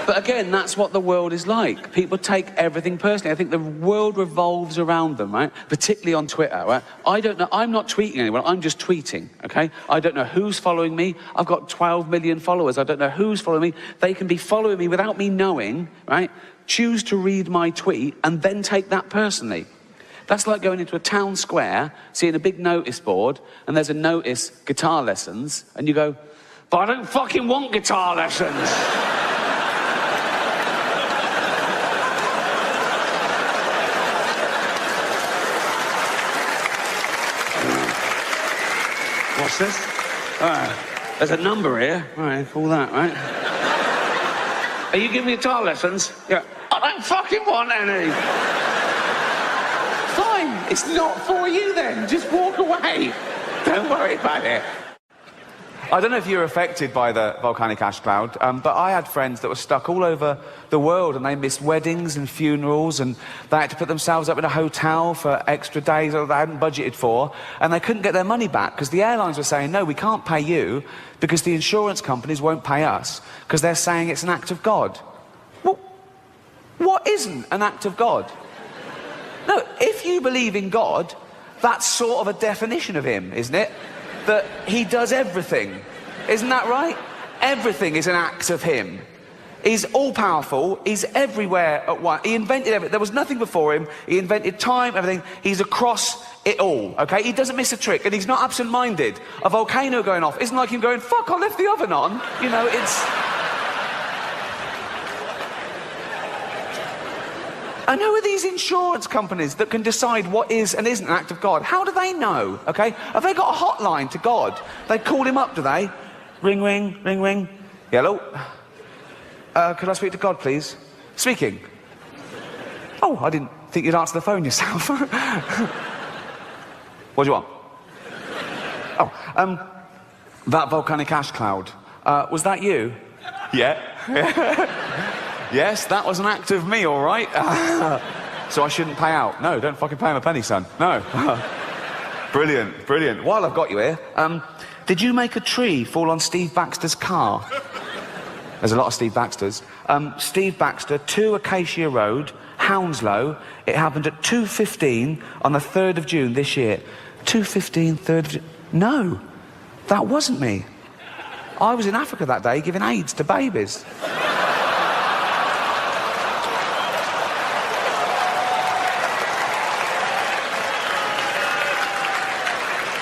But again, that's what the world is like. People take everything personally. I think the world revolves around them, right? Particularly on Twitter, right? I don't know, I'm not tweeting anyone, I'm just tweeting, okay? I don't know who's following me. I've got 12 million followers. I don't know who's following me. They can be following me without me knowing, right? Choose to read my tweet and then take that personally. That's like going into a town square, seeing a big notice board, and there's a notice, guitar lessons, and you go, but I don't fucking want guitar lessons. What's this? There's a number here. All right, call that, right? Are you giving me guitar lessons? Yeah. I don't fucking want any. Fine, it's not for you then. Just walk away. Don't worry about it. I don't know if you were affected by the volcanic ash cloud, but I had friends that were stuck all over the world, and they missed weddings and funerals, and they had to put themselves up in a hotel for extra days that they hadn't budgeted for, and they couldn't get their money back because the airlines were saying, no, we can't pay you because the insurance companies won't pay us because they're saying it's an act of God. Well, what isn't an act of God? No, if you believe in God, that's sort of a definition of him, isn't it? That he does everything. Isn't that right? Everything is an act of him. He's all-powerful. He's everywhere at once. He invented everything. There was nothing before him. He invented time, everything. He's across it all, okay? He doesn't miss a trick, and he's not absent-minded. A volcano going off isn't like him going, fuck, I left the oven on. You know, it's... And who are these insurance companies that can decide what is and isn't an act of God? How do they know, okay? Have they got a hotline to God? They call him up, do they? Ring, ring, ring, ring. Hello? Could I speak to God, please? Speaking. Oh, I didn't think you'd answer the phone yourself. What do you want? Oh, that volcanic ash cloud. Was that you? Yeah. Yes, that was an act of me, all right. So I shouldn't pay out. No, don't fucking pay him a penny, son. No. Brilliant, brilliant. While I've got you here, did you make a tree fall on Steve Baxter's car? There's a lot of Steve Baxters. Steve Baxter, 2 Acacia Road, Hounslow. It happened at 2:15 on the 3rd of June this year. 2:15, 3rd of June. No, that wasn't me. I was in Africa that day giving AIDS to babies.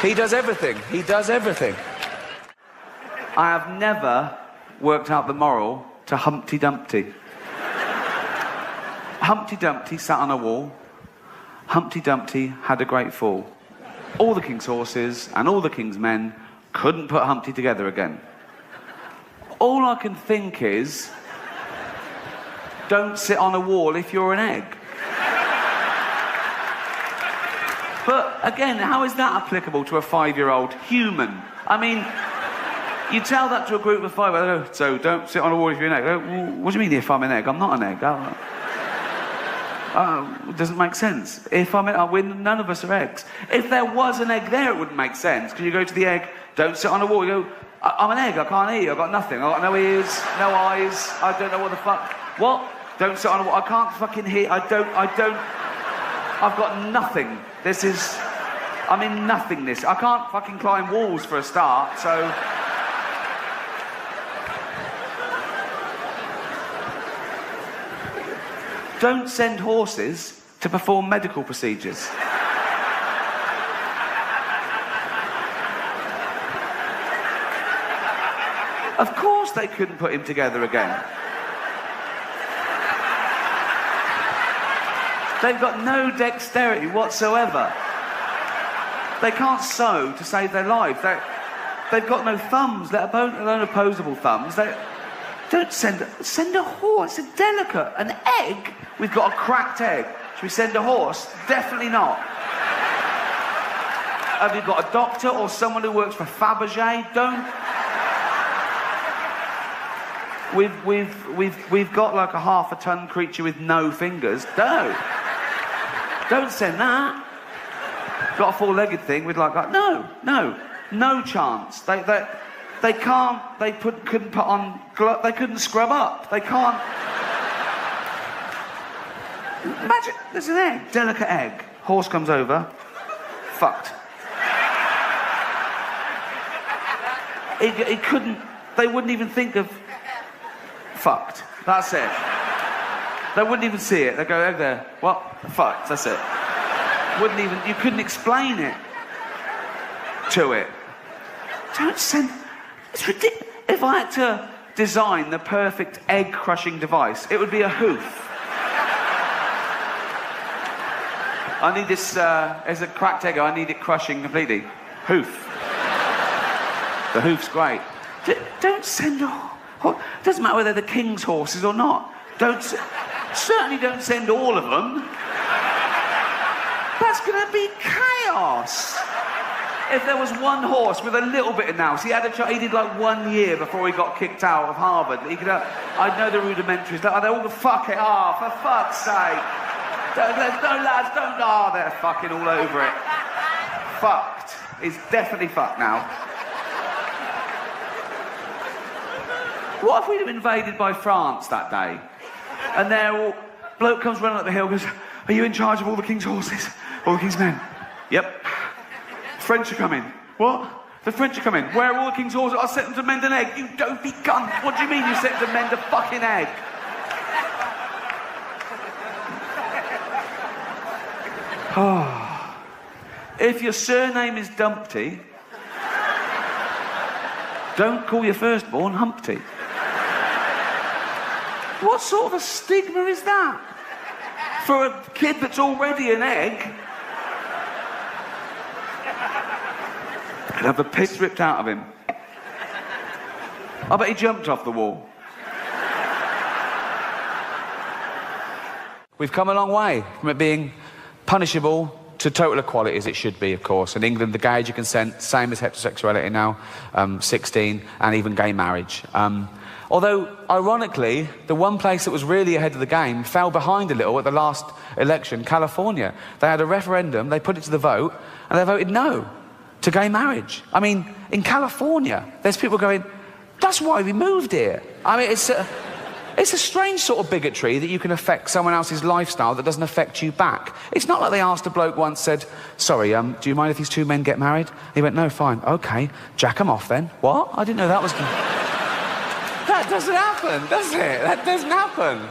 He does everything. He does everything. I have never worked out the moral to Humpty Dumpty. Humpty Dumpty sat on a wall. Humpty Dumpty had a great fall. All the king's horses and all the king's men couldn't put Humpty together again. All I can think is, don't sit on a wall if you're an egg. But again, how is that applicable to a 5-year-old human? I mean, you tell that to a group of 5, they go, so don't sit on a wall if you're an egg. Go, well, what do you mean if I'm an egg? I'm not an egg. It doesn't make sense. If I'm an, none of us are eggs. If there was an egg there, it wouldn't make sense. Because you go to the egg, don't sit on a wall. You go, I'm an egg, I can't eat, I've got nothing. I've got no ears, no eyes, I don't know what the fuck. What? Don't sit on a wall. I can't fucking hear, I've got nothing. I'm in nothingness. I can't fucking climb walls for a start, so... Don't send horses to perform medical procedures. Of course they couldn't put him together again. They've got no dexterity whatsoever. They can't sew to save their life. They've got no thumbs, let alone opposable thumbs. Don't send a horse. It's delicate. An egg? We've got a cracked egg. Should we send a horse? Definitely not. Have you got a doctor or someone who works for Fabergé? Don't. We've got like a half-a-ton creature with no fingers. Don't send that. Got a 4-legged thing with like no chance. They couldn't put on they couldn't scrub up. They can't. Imagine, there's an egg, delicate egg. Horse comes over, fucked. He couldn't, they wouldn't even think of fucked. That's it. They wouldn't even see it. They go, egg there. What? Fucked. That's it. Wouldn't even, you couldn't explain it to it. Don't send, it's ridiculous. If I had to design the perfect egg crushing device, it would be a hoof. I need this, as a cracked egg, I need it crushing completely. Hoof. The hoof's great. Don't send doesn't matter whether they're the king's horses or not. Certainly don't send all of them. That's going to be chaos. If there was one horse with a little bit of nous, he did like 1 year before he got kicked out of Harvard. I'd know the rudimentaries. They're all fuck it off, for fuck's sake. No lads, don't. They're fucking all over it. Fucked. It's definitely fucked now. What if we'd have invaded by France that day? And bloke comes running up the hill, goes, are you in charge of all the king's horses? All the king's men? Yep. French are coming. What? The French are coming. Where are all the king's horses? I sent them to mend an egg. You dopey cunt. What do you mean you sent them to mend a fucking egg? Oh. If your surname is Dumpty, don't call your firstborn Humpty. What sort of a stigma is that? For a kid that's already an egg? He'd have the piss ripped out of him. I bet he jumped off the wall. We've come a long way from it being punishable to total equality, as it should be, of course. In England, the gay age of consent, same as heterosexuality now, 16, and even gay marriage. Although, ironically, the one place that was really ahead of the game fell behind a little at the last election, California. They had a referendum, they put it to the vote, and they voted no to gay marriage. I mean, in California, there's people going, that's why we moved here. I mean, it's a strange sort of bigotry that you can affect someone else's lifestyle that doesn't affect you back. It's not like they asked a bloke once, said, sorry, do you mind if these two men get married? He went, no, fine, okay, jack them off then. What? I didn't know that was... That doesn't happen, does it? That doesn't happen.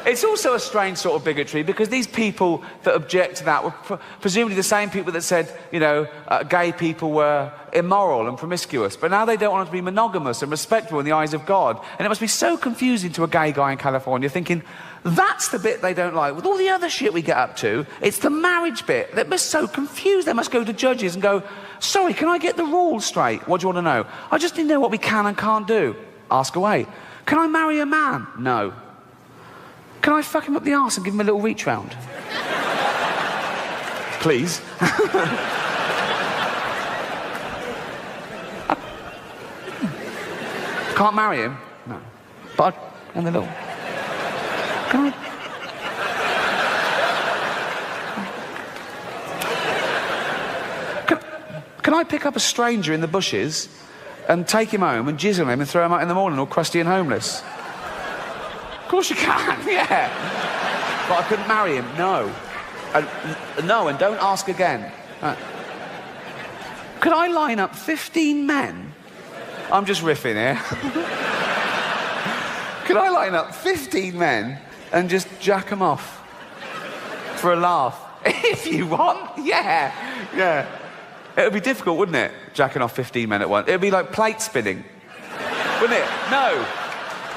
It's also a strange sort of bigotry because these people that object to that were presumably the same people that said, you know, gay people were immoral and promiscuous, but now they don't want them to be monogamous and respectful in the eyes of God. And it must be so confusing to a gay guy in California thinking, that's the bit they don't like. With all the other shit we get up to, it's the marriage bit. They must so confused. They must go to judges and go, sorry, can I get the rules straight? What do you want to know? I just need to know what we can and can't do. Ask away. Can I marry a man? No. Can I fuck him up the arse and give him a little reach round? Please. Can't marry him? No. But and the little... Can I pick up a stranger in the bushes and take him home and jizz on him and throw him out in the morning all crusty and homeless? Of course you can, yeah. But I couldn't marry him, no. No, and don't ask again. Could I line up 15 men? I'm just riffing here. Could I line up 15 men and just jack them off? For a laugh. If you want, yeah. Yeah. It would be difficult, wouldn't it? Jacking off 15 men at once. It would be like plate spinning. Wouldn't it? No.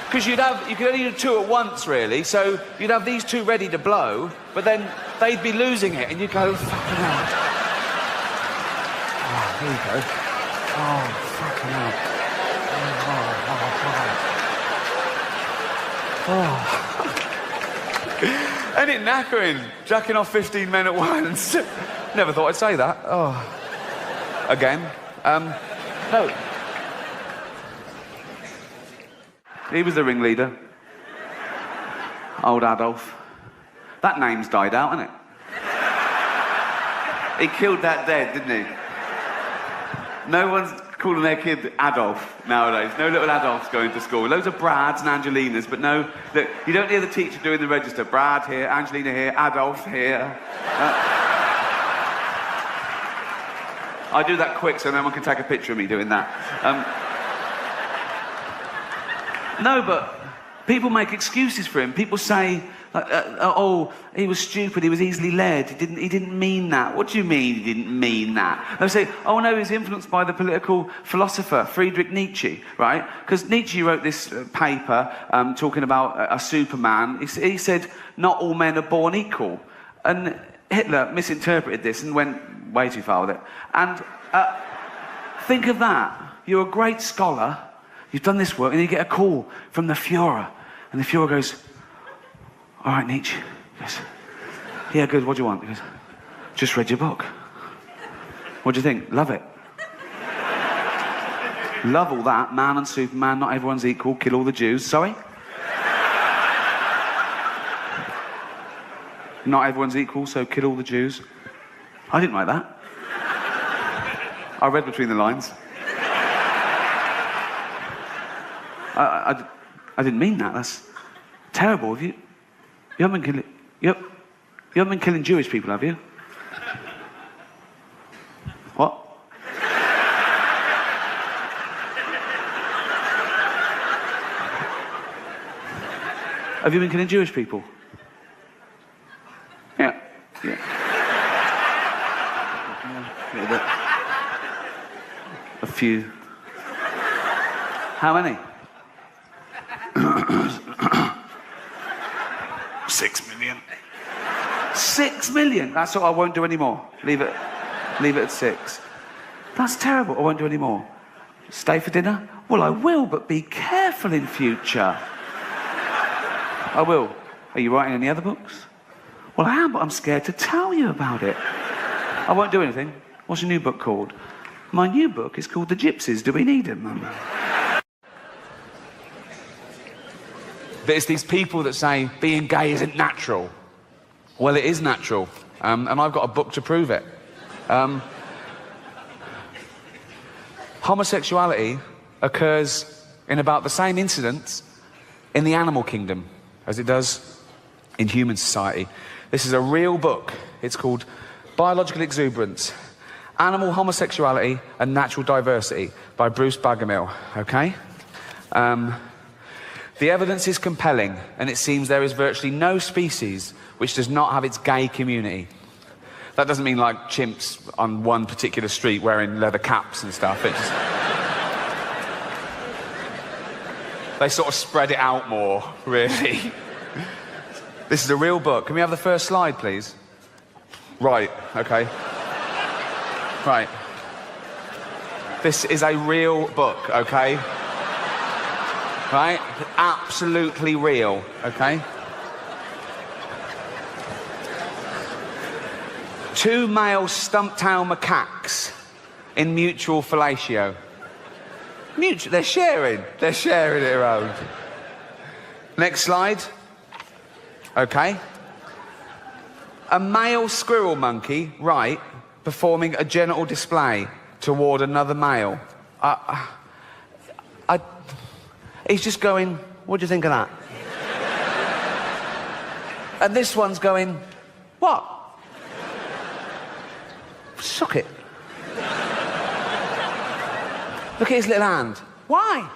Because you could only do two at once, really, so you'd have these two ready to blow, but then they'd be losing it, and you'd go, fucking hell. Oh, here you go. Oh, fucking hell. Oh. Ain't it knackering, jacking off 15 men at once? Never thought I'd say that. Oh. Again. No. He was the ringleader. Old Adolf. That name's died out, hasn't it? He killed that dead, didn't he? No one's... calling their kid Adolf nowadays. No little Adolfs going to school. Loads of Brads and Angelinas, but no, look, you don't hear the teacher doing the register. Brad here, Angelina here, Adolf here. I do that quick so no one can take a picture of me doing that. No, but people make excuses for him. People say, oh, he was stupid, he was easily led, he didn't mean that. What do you mean he didn't mean that? They say, oh no, he was influenced by the political philosopher Friedrich Nietzsche, right? Because Nietzsche wrote this paper talking about a Superman. He said, not all men are born equal. And Hitler misinterpreted this and went way too far with it. And think of that. You're a great scholar, you've done this work, and you get a call from the Führer. And the Führer goes, all right, Nietzsche. He goes, yeah, good, what do you want? He goes, just read your book. What do you think? Love it. Love all that, man and Superman, not everyone's equal, kill all the Jews. Sorry? Not everyone's equal, so kill all the Jews. I didn't write that. I read between the lines. I didn't mean that. That's terrible. You haven't been killing. You haven't been killing Jewish people, have you? What? Have you been killing Jewish people? Yeah. A few. How many? 6 million. 6 million? That's all. I won't do any more. Leave it at 6. That's terrible. I won't do any more. Stay for dinner? Well, I will, but be careful in future. I will. Are you writing any other books? Well, I am, but I'm scared to tell you about it. I won't do anything. What's your new book called? My new book is called The Gypsies. Do we need them? There's these people that say being gay isn't natural. Well, it is natural, and I've got a book to prove it. Homosexuality occurs in about the same incidents in the animal kingdom as it does in human society. This is a real book. It's called Biological Exuberance, Animal Homosexuality and Natural Diversity by Bruce Bagamill, okay? The evidence is compelling, and it seems there is virtually no species which does not have its gay community. That doesn't mean like chimps on one particular street wearing leather caps and stuff. It just... they sort of spread it out more, really. This is a real book. Can we have the first slide, please? Right, okay. Right. This is a real book, okay? Right? Absolutely real, okay? 2 male stump-tail macaques in mutual fellatio. They're sharing it around. Next slide. Okay. A male squirrel monkey, right, performing a genital display toward another male. He's just going, what do you think of that? And this one's going, what? Suck it. Look at his little hand. Why?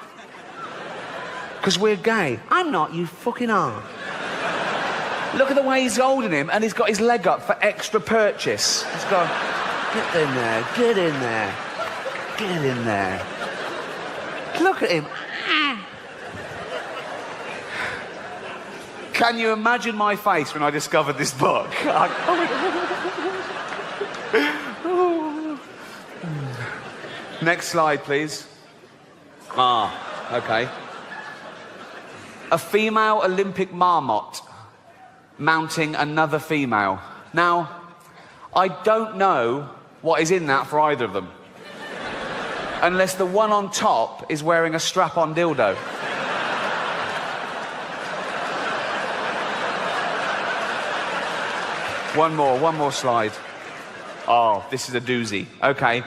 Because we're gay. I'm not, you fucking are. Look at the way he's holding him, and he's got his leg up for extra purchase. He's gone, get in there, get in there, get in there. Look at him. Can you imagine my face when I discovered this book? Next slide, please. Okay. A female Olympic marmot mounting another female. Now, I don't know what is in that for either of them. Unless the one on top is wearing a strap-on dildo. One more slide. Oh, this is a doozy. Okay.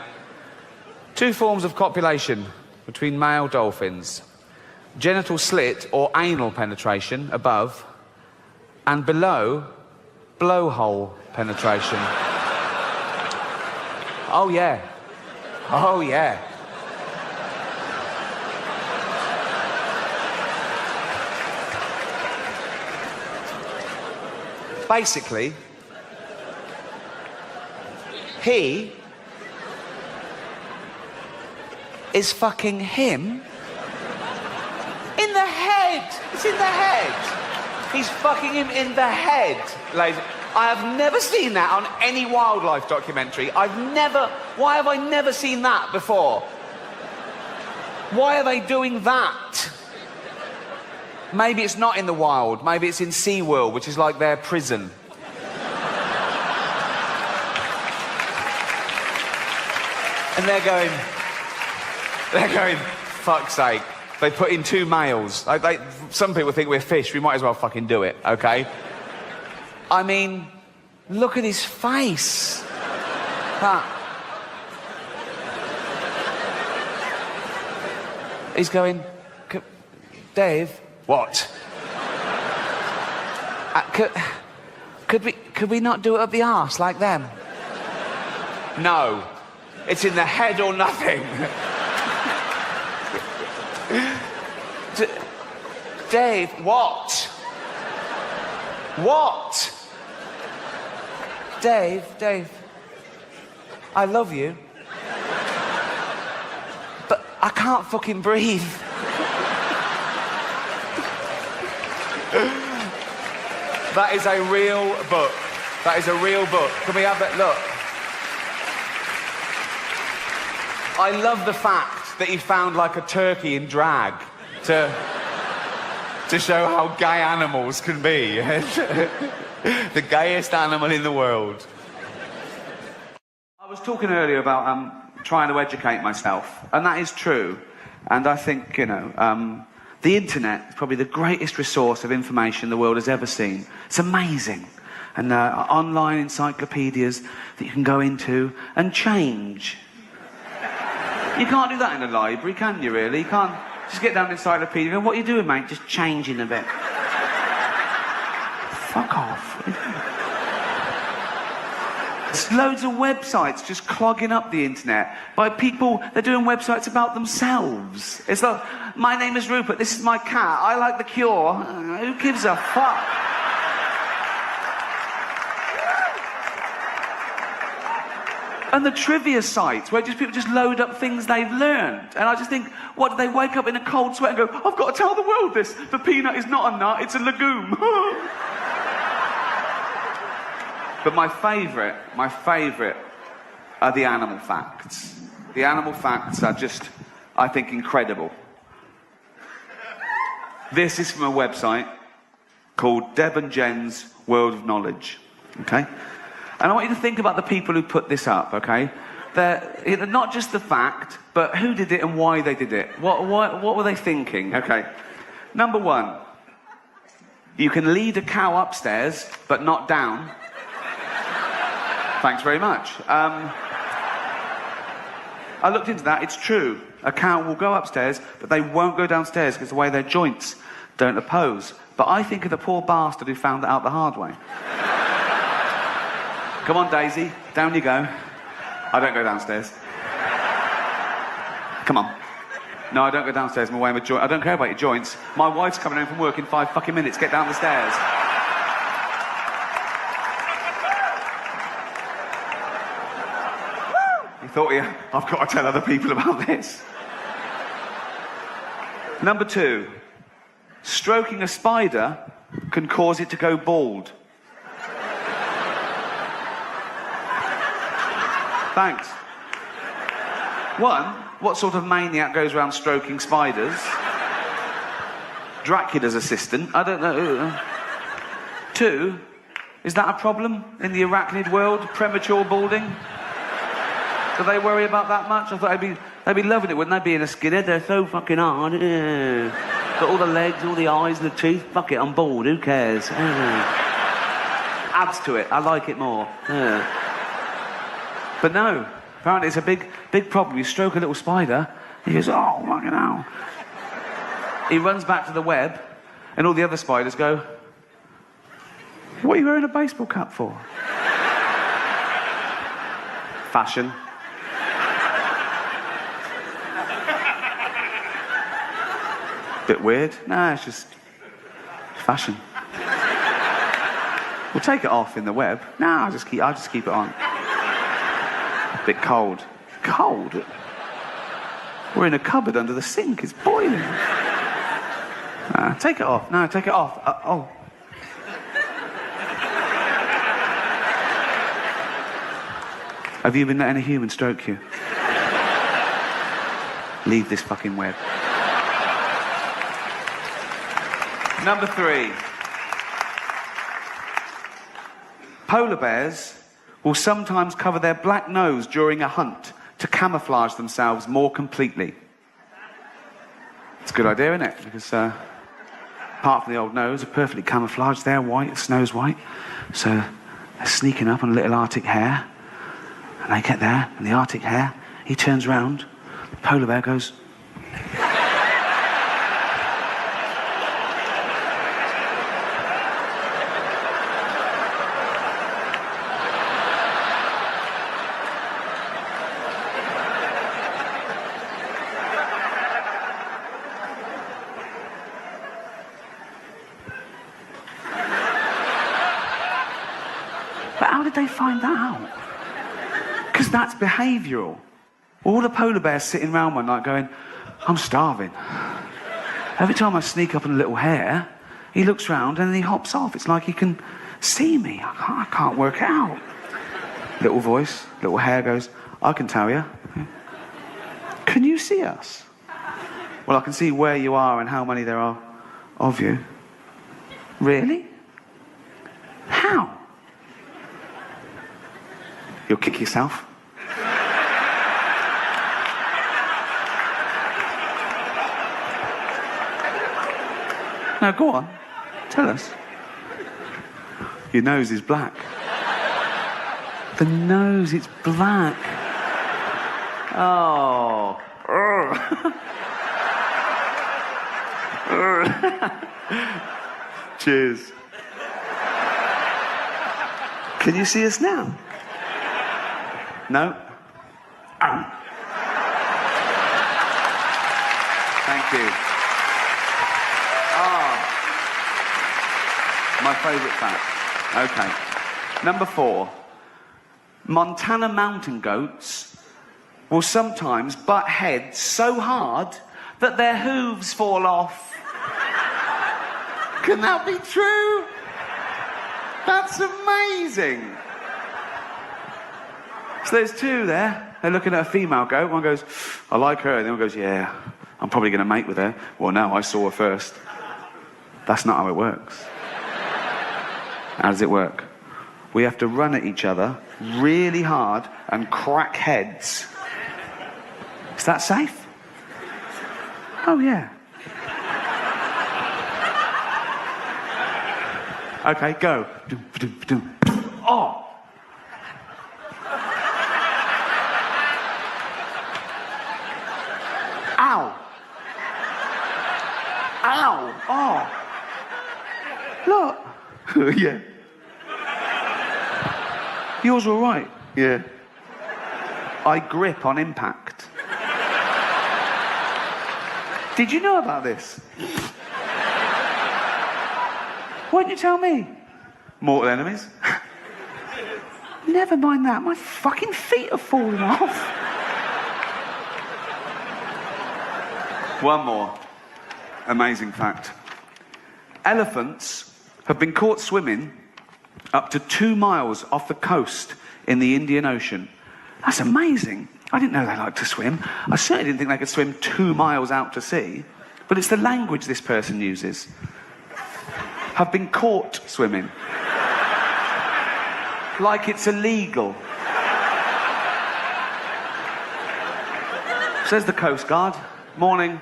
Two forms of copulation between male dolphins. Genital slit or anal penetration above, and below, blowhole penetration. Oh, yeah. Oh, yeah. Basically, he is fucking him in the head. It's in the head. He's fucking him in the head, ladies. I have never seen that on any wildlife documentary. Why have I never seen that before? Why are they doing that? Maybe it's not in the wild. Maybe it's in SeaWorld, which is like their prison. And they're going, fuck's sake. They put in two males. Some people think we're fish. We might as well fucking do it, okay? I mean, look at his face. He's going, Dave. What? Could we not do it up the arse like them? No. It's in the head or nothing. Dave, what? What? Dave, I love you. But I can't fucking breathe. That is a real book. That is a real book. Can we have that? Look. I love the fact that he found like a turkey in drag to show how gay animals can be. The gayest animal in the world. I was talking earlier about trying to educate myself, and that is true. And I think, you know, the internet is probably the greatest resource of information the world has ever seen. It's amazing. And online encyclopedias that you can go into and change. You can't do that in a library, can you, really? You can't just get down the encyclopedia and go, what are you doing, mate? Just changing a bit. Fuck off. There's loads of websites just clogging up the internet by people, they're doing websites about themselves. It's like, my name is Rupert, this is my cat, I like The Cure. Who gives a fuck? And the trivia sites where people just load up things they've learned. And I just think, what, do they wake up in a cold sweat and go, I've got to tell the world this. The peanut is not a nut, it's a legume. But my favourite are the animal facts. The animal facts are just, I think, incredible. This is from a website called Deb and Jen's World of Knowledge. Okay? And I want you to think about the people who put this up, okay? They're not just the fact, but who did it and why they did it. What were they thinking? Okay. Number one, you can lead a cow upstairs, but not down. Thanks very much. I looked into that, it's true. A cow will go upstairs, but they won't go downstairs because the way their joints don't oppose. But I think of the poor bastard who found that out the hard way. Come on, Daisy, down you go. I don't go downstairs. Come on. No, I don't go downstairs, I'm away with joints. I don't care about your joints. My wife's coming home from work in 5 fucking minutes. Get down the stairs. You thought, yeah, I've got to tell other people about this. Number 2, stroking a spider can cause it to go bald. Thanks. 1, what sort of maniac goes around stroking spiders? Dracula's assistant, I don't know. 2, is that a problem in the arachnid world? Premature balding? Do they worry about that much? I thought they'd be loving it, wouldn't they? Being a skinhead, they're so fucking hard. Got all the legs, all the eyes, and the teeth. Fuck it, I'm bald, who cares? Adds to it, I like it more. But no, Apparently it's a big problem. You stroke a little spider, he goes, oh, fucking hell. He runs back to the web, and all the other spiders go, what are you wearing a baseball cap for? Fashion. Bit weird. Nah, it's just fashion. We'll take it off in the web. Nah, I'll just keep it on. Bit cold. Cold? We're in a cupboard under the sink. It's boiling. Take it off. No, take it off. Oh. Have you been letting a human stroke you? Leave this fucking web. Number 3. Polar bears will sometimes cover their black nose during a hunt to camouflage themselves more completely. It's a good idea, isn't it? Because apart from the old nose, are perfectly camouflaged. They're white, the snow's white. So they're sneaking up on a little Arctic hare. And they get there, and the Arctic hare, he turns round, the polar bear goes... But how did they find that out? Because that's behavioural. All the polar bears sitting around one night going, I'm starving. Every time I sneak up on a little hare, he looks round and then he hops off. It's like he can see me. I can't work it out. Little voice, little hare goes, I can tell you. Can you see us? Well, I can see where you are and how many there are of you. Really? How? You'll kick yourself. Now, go on. Tell us. Your nose is black. The nose, it's black. Oh. Cheers. Can you see us now? No? Thank you. My favourite fact. Okay. Number 4. Montana mountain goats will sometimes butt heads so hard that their hooves fall off. Can that be true? That's amazing. So there's 2 there. They're looking at a female goat. One goes, I like her. And the other goes, yeah, I'm probably going to mate with her. Well, no, I saw her first. That's not how it works. How does it work? We have to run at each other really hard and crack heads. Is that safe? Oh, yeah. Okay, go. Oh! Ow! Ow! Oh! Look! Yeah. Yours all right? Yeah. I grip on impact. Did you know about this? Why didn't you tell me? Mortal enemies? Never mind that. My fucking feet are falling off. One more amazing fact. Elephants have been caught swimming up to 2 miles off the coast in the Indian Ocean. That's amazing. I didn't know they liked to swim. I certainly didn't think they could swim 2 miles out to sea. But it's the language this person uses. Have been caught swimming. Like it's illegal. Says the Coast Guard. Morning.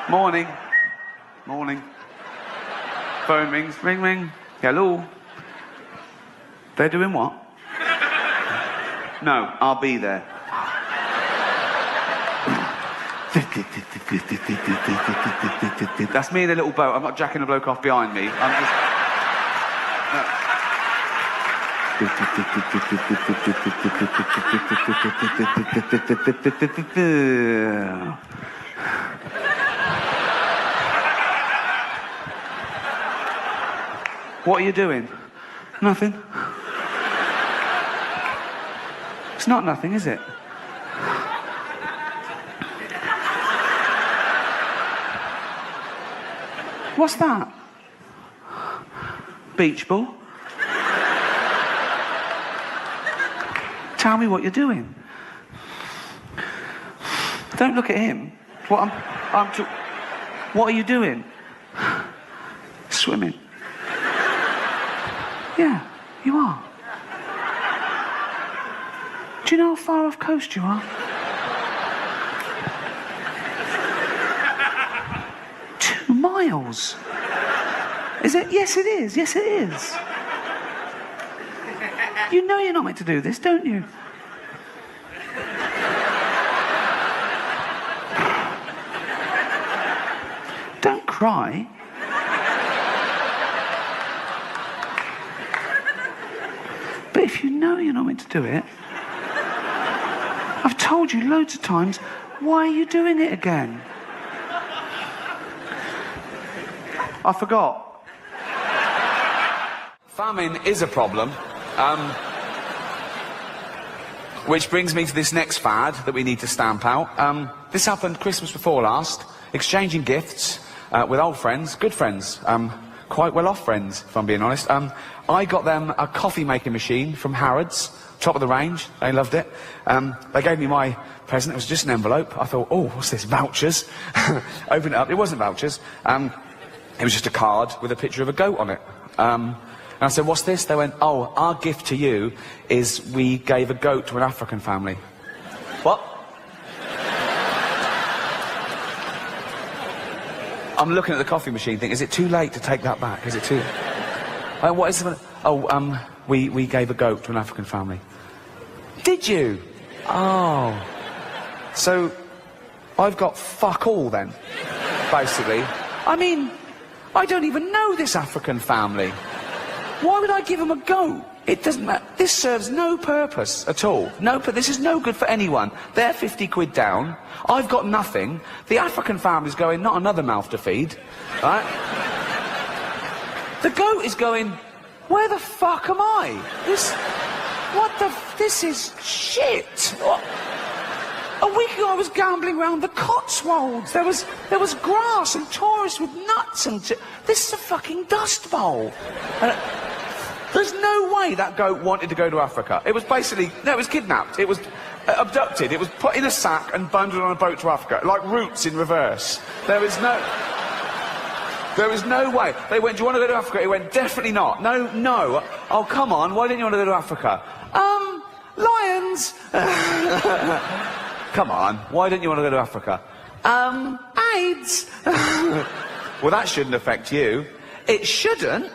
Morning. Morning. Phone rings. Ring, ring. Hello. They're doing what? No, I'll be there. That's me in a little boat. I'm not jacking a bloke off behind me. I'm just... No. What are you doing? Nothing. It's not nothing, is it? What's that? Beach ball? Tell me what you're doing. Don't look at him. What are you doing? Swimming. Yeah, you are. Do you know how far off coast you are? 2 miles. Is it? Yes, it is. Yes, it is. You know you're not meant to do this, don't you? Don't cry. But if you know you're not meant to do it, I've told you loads of times, why are you doing it again? I forgot. Famine is a problem. Which brings me to this next fad that we need to stamp out. This happened Christmas before last. Exchanging gifts with old friends, good friends, quite well-off friends, if I'm being honest. I got them a coffee-making machine from Harrods, top of the range. They loved it. They gave me my present. It was just an envelope. I thought, oh, what's this, vouchers? Opened it up. It wasn't vouchers. It was just a card with a picture of a goat on it. And I said, what's this? They went, oh, our gift to you is we gave a goat to an African family. What? I'm looking at the coffee machine thinking, is it too late to take that back? Is it too... what is it? Oh, we gave a goat to an African family. Did you? Oh. So, I've got fuck all then, basically. I mean, I don't even know this African family. Why would I give them a goat? It doesn't matter. This serves no purpose at all. This is no good for anyone. They're 50 quid down. I've got nothing. The African family's going, not another mouth to feed. Right? The goat is going, where the fuck am I? This is shit. What? A week ago I was gambling around the Cotswolds. There was grass and tourists with nuts and... This is a fucking dust bowl. There's no way that goat wanted to go to Africa. It was basically... No, it was kidnapped. It was abducted. It was put in a sack and bundled on a boat to Africa. Like Roots in reverse. There is no way. They went, do you want to go to Africa? He went, definitely not. No. Oh, come on. Why didn't you want to go to Africa? Lions. Come on. Why didn't you want to go to Africa? AIDS. Well, that shouldn't affect you. It shouldn't.